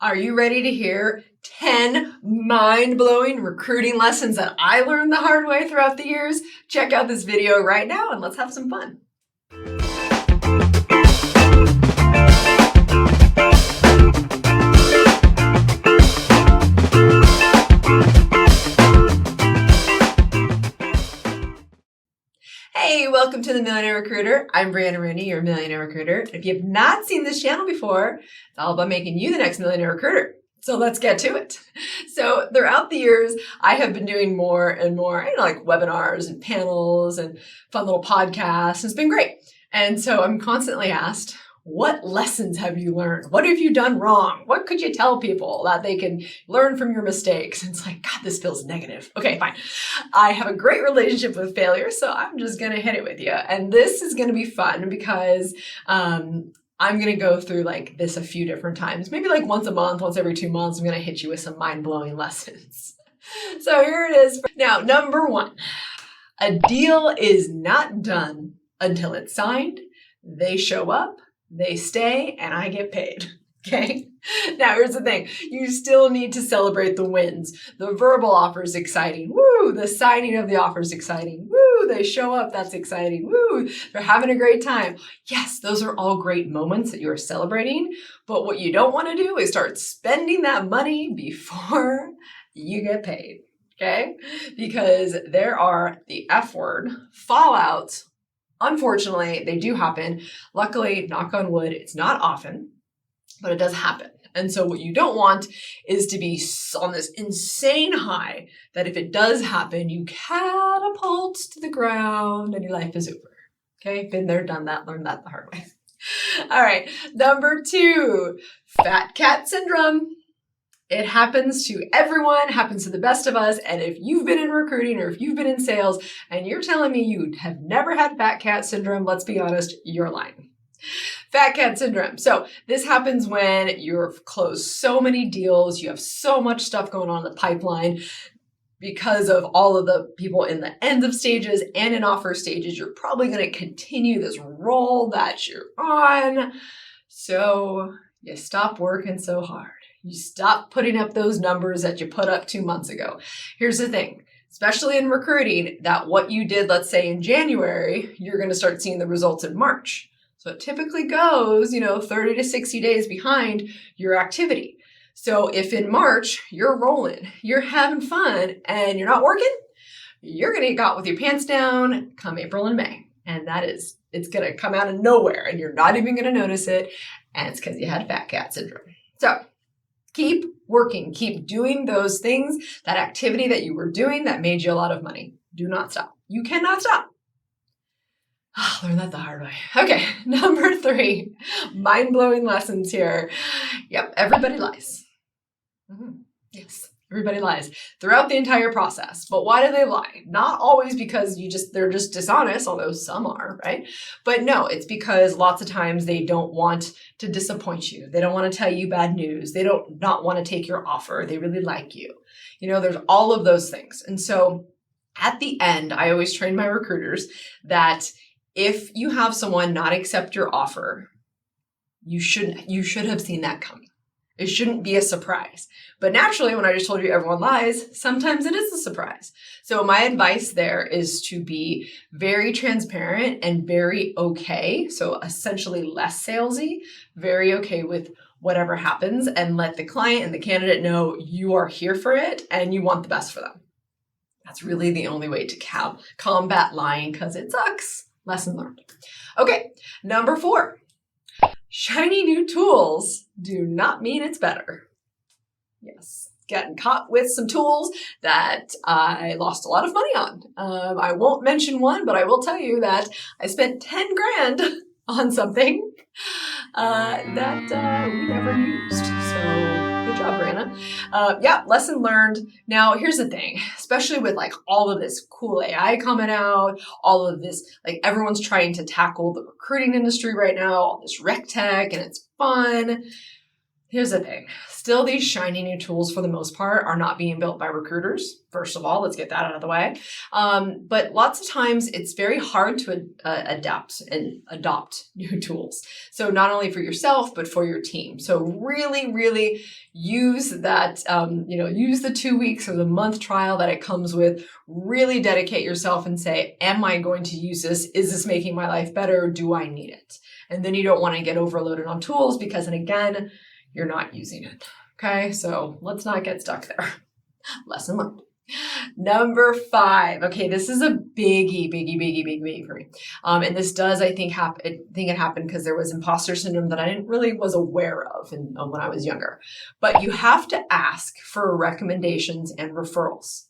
Are you ready to hear 10 mind-blowing recruiting lessons that I learned the hard way throughout the years? Check out this video right now and let's have some fun. Hey, welcome to the Millionaire Recruiter. I'm Brianna Rooney, your Millionaire Recruiter. If you have not seen this channel before, it's all about making you the next Millionaire Recruiter. So let's get to it. So throughout the years, I have been doing more and more, like webinars and panels and fun little podcasts. It's been great. And so I'm constantly asked, what lessons have you learned? What have you done wrong? What could you tell people that they can learn from your mistakes? And it's like, God, this feels negative. Okay, fine. I have a great relationship with failure, so I'm just going to hit it with you. And this is going to be fun because I'm going to go through like this a few different times, maybe like once a month, once every 2 months. I'm going to hit you with some mind-blowing lessons. So here it is. Now, number one, a deal is not done until it's signed. They show up. They stay, and I get paid, okay? Now, here's the thing. You still need to celebrate the wins. The verbal offer is exciting. Woo! The signing of the offer is exciting. Woo! They show up. That's exciting. Woo! They're having a great time. Yes, those are all great moments that you're celebrating, but what you don't want to do is start spending that money before you get paid, okay? Because there are the F word, fallouts. Unfortunately, they do happen. Luckily, knock on wood, it's not often, but it does happen. And so what you don't want is to be on this insane high that if it does happen, you catapult to the ground and your life is over. Okay, been there, done that, learned that the hard way. All right, number two, fat cat syndrome. It happens to everyone, happens to the best of us. And if you've been in recruiting or if you've been in sales and you're telling me you have never had fat cat syndrome, let's be honest, you're lying. Fat cat syndrome. So this happens when you've closed so many deals, you have so much stuff going on in the pipeline because of all of the people in the end of stages and in offer stages. You're probably going to continue this role that you're on. So you stop working so hard. You stop putting up those numbers that you put up 2 months ago. Here's the thing, especially in recruiting, that what you did, let's say in January, you're going to start seeing the results in March. So it typically goes, 30 to 60 days behind your activity. So if in March you're rolling, you're having fun, and you're not working, you're going to get caught with your pants down come April and May. And it's going to come out of nowhere, and you're not even going to notice it. And it's because you had fat cat syndrome. So keep working, keep doing those things, that activity that you were doing that made you a lot of money. Do not stop. You cannot stop. Learn that the hard way. Okay, number three, mind-blowing lessons here. Yep, everybody lies. Yes, everybody lies throughout the entire process. But why do they lie? Not always because they're just dishonest, although some are, right? But no, it's because lots of times they don't want to disappoint you. They don't want to tell you bad news. They don't not want to take your offer. They really like you. There's all of those things. And so at the end, I always train my recruiters that if you have someone not accept your offer, you should have seen that coming. It shouldn't be a surprise. But naturally, when I just told you everyone lies, sometimes it is a surprise. So my advice there is to be very transparent and very okay. So essentially less salesy, very okay with whatever happens, and let the client and the candidate know you are here for it and you want the best for them. That's really the only way to combat lying because it sucks. Lesson learned. Okay, number four. Shiny new tools do not mean it's better. Yes, getting caught with some tools that I lost a lot of money on. I won't mention one, but I will tell you that I spent 10 grand on something that we never used. So good job, Brianna. Yeah, lesson learned. Now, here's the thing, especially with like all of this cool AI coming out, all of this, like everyone's trying to tackle the recruiting industry right now, all this rec tech, and it's fun. Here's the thing. Still, these shiny new tools, for the most part, are not being built by recruiters. First of all, let's get that out of the way. But lots of times, it's very hard to adapt and adopt new tools. So not only for yourself, but for your team. So really, really use that, use the 2 weeks or the month trial that it comes with. Really dedicate yourself and say, am I going to use this? Is this making my life better? Do I need it? And then you don't want to get overloaded on tools because, and again, you're not using it. Okay, so let's not get stuck there. Lesson learned. Number 5. Okay, this is a biggie for me. And this does, I think it happened because there was imposter syndrome that I didn't really was aware of when I was younger. But you have to ask for recommendations and referrals.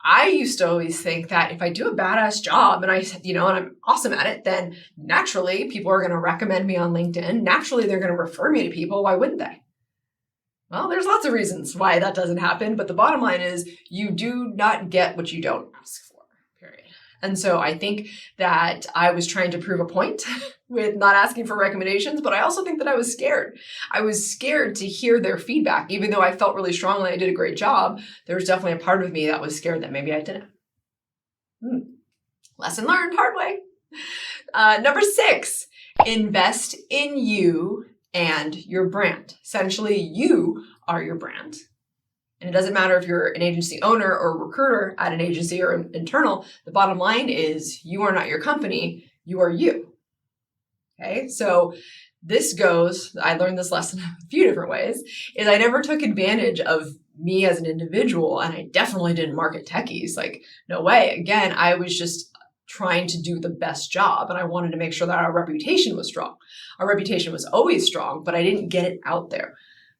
I used to always think that if I do a badass job and and I'm awesome at it, then naturally people are going to recommend me on LinkedIn. Naturally, they're going to refer me to people. Why wouldn't they? Well, there's lots of reasons why that doesn't happen. But the bottom line is you do not get what you don't ask for, period. And so I think that I was trying to prove a point with not asking for recommendations, but I also think that I was scared. I was scared to hear their feedback. Even though I felt really strongly I did a great job, there was definitely a part of me that was scared that maybe I didn't. Lesson learned, hard way. Number 6, invest in you and your brand. Essentially, you are your brand. And it doesn't matter if you're an agency owner or a recruiter at an agency or internal. The bottom line is you are not your company. You are you. Okay, so I learned this lesson a few different ways, is I never took advantage of me as an individual, and I definitely didn't market techies. Like, no way. Again, I was just trying to do the best job, and I wanted to make sure that our reputation was strong. Our reputation was always strong, but I didn't get it out there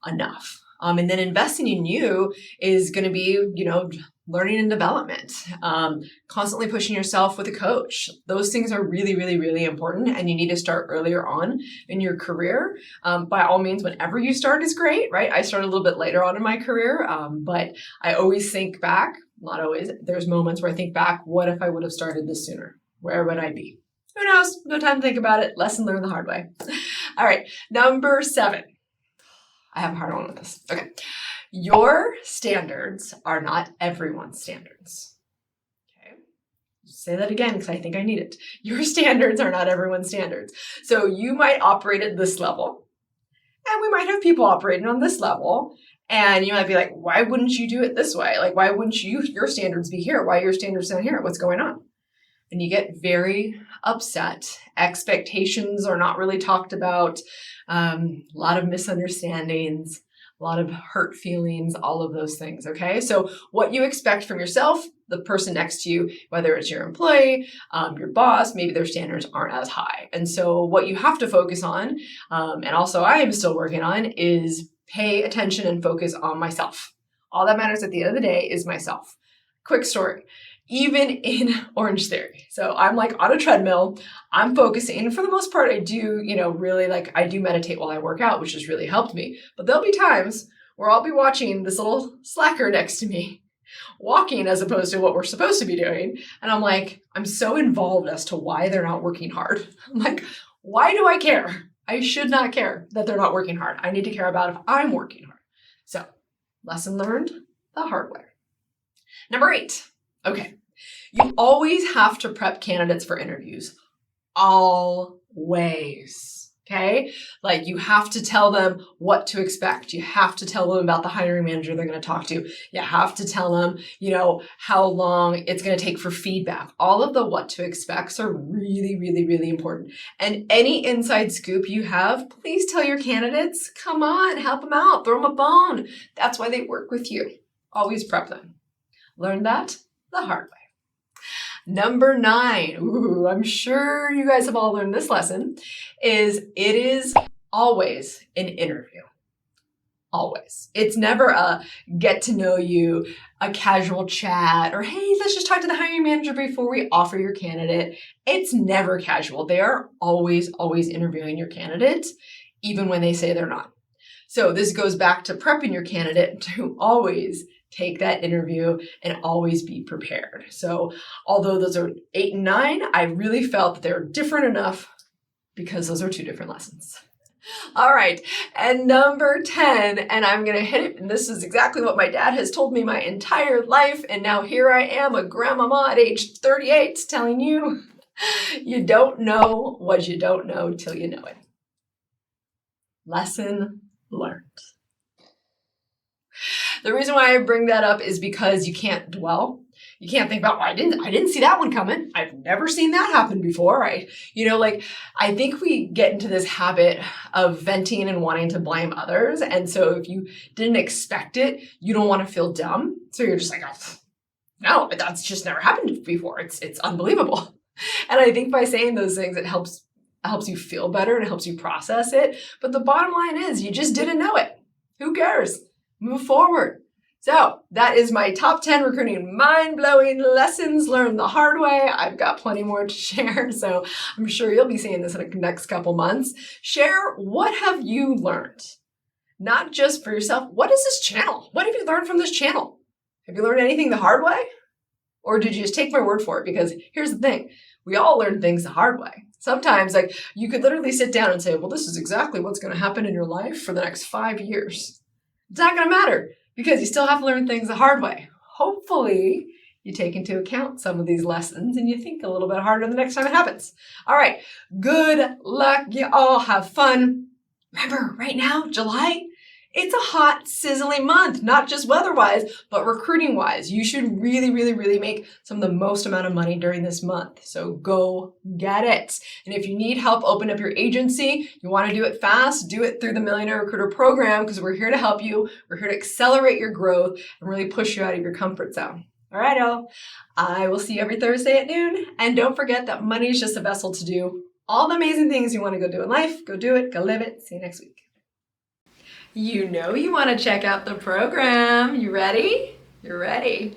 enough. And then investing in you is going to be, learning and development, constantly pushing yourself with a coach. Those things are really, really, really important. And you need to start earlier on in your career. By all means, whenever you start is great, right? I started a little bit later on in my career, but I always think back, not always, there's moments where I think back, what if I would have started this sooner? Where would I be? Who knows? No time to think about it. Lesson learned the hard way. All right. Number 7. I have a hard one with this. Okay. Your standards are not everyone's standards. Okay. Say that again because I think I need it. Your standards are not everyone's standards. So you might operate at this level, and we might have people operating on this level, and you might be like, why wouldn't you do it this way? Like, why wouldn't your standards be here? Why are your standards down here? What's going on? And you get very upset. Expectations are not really talked about. A lot of misunderstandings, a lot of hurt feelings, all of those things. Okay. So what you expect from yourself, the person next to you, whether it's your employee, your boss, maybe their standards aren't as high. And so what you have to focus on, and also I am still working on, is pay attention and focus on myself. All that matters at the end of the day is myself. Quick story. Even in Orange Theory. So I'm like on a treadmill, I'm focusing. For the most part, I do, really I do meditate while I work out, which has really helped me. But there'll be times where I'll be watching this little slacker next to me, walking as opposed to what we're supposed to be doing. And I'm like, I'm so involved as to why they're not working hard. I'm like, why do I care? I should not care that they're not working hard. I need to care about if I'm working hard. So, lesson learned the hard way. Number 8. Okay. You always have to prep candidates for interviews. Always. Okay. Like you have to tell them what to expect. You have to tell them about the hiring manager they're going to talk to. You have to tell them, how long it's going to take for feedback. All of the what to expects are really, really, really important. And any inside scoop you have, please tell your candidates, come on, help them out, throw them a bone. That's why they work with you. Always prep them. Learn that the hard way. Number 9, I'm sure you guys have all learned this lesson, is it is always an interview. Always. It's never a get to know you, a casual chat, or hey, let's just talk to the hiring manager before we offer your candidate. It's never casual. They are always, always interviewing your candidate, even when they say they're not. So this goes back to prepping your candidate to always take that interview and always be prepared. So although those are 8 and 9, I really felt that they were different enough because those are 2 different lessons. All right. And number 10, and I'm going to hit it. And this is exactly what my dad has told me my entire life. And now here I am, a grandmama at age 38, telling you, you don't know what you don't know till you know it. Lesson learned. The reason why I bring that up is because you can't dwell. You can't think about, well, I didn't see that one coming. I've never seen that happen before. I think we get into this habit of venting and wanting to blame others. And so if you didn't expect it, you don't want to feel dumb. So you're just like, oh, no, that's just never happened before. It's unbelievable. And I think by saying those things, it helps you feel better and it helps you process it. But the bottom line is you just didn't know it. Who cares? Move forward. So that is my top 10 recruiting mind-blowing lessons learned the hard way. I've got plenty more to share, so I'm sure you'll be seeing this in the next couple months. Share, what have you learned? Not just for yourself. What is this channel? What have you learned from this channel? Have you learned anything the hard way? Or did you just take my word for it? Because here's the thing. We all learn things the hard way. Sometimes, you could literally sit down and say, well, this is exactly what's going to happen in your life for the next 5 years. It's not going to matter because you still have to learn things the hard way. Hopefully, you take into account some of these lessons and you think a little bit harder the next time it happens. All right. Good luck. You all have fun. Remember, right now, July, it's a hot, sizzling month, not just weather-wise, but recruiting-wise. You should really, really, really make some of the most amount of money during this month. So go get it. And if you need help open up your agency, you want to do it fast, do it through the Millionaire Recruiter program because we're here to help you. We're here to accelerate your growth and really push you out of your comfort zone. All right, y'all. I will see you every Thursday at noon. And don't forget that money is just a vessel to do all the amazing things you want to go do in life. Go do it. Go live it. See you next week. You know you want to check out the program. You ready? You're ready.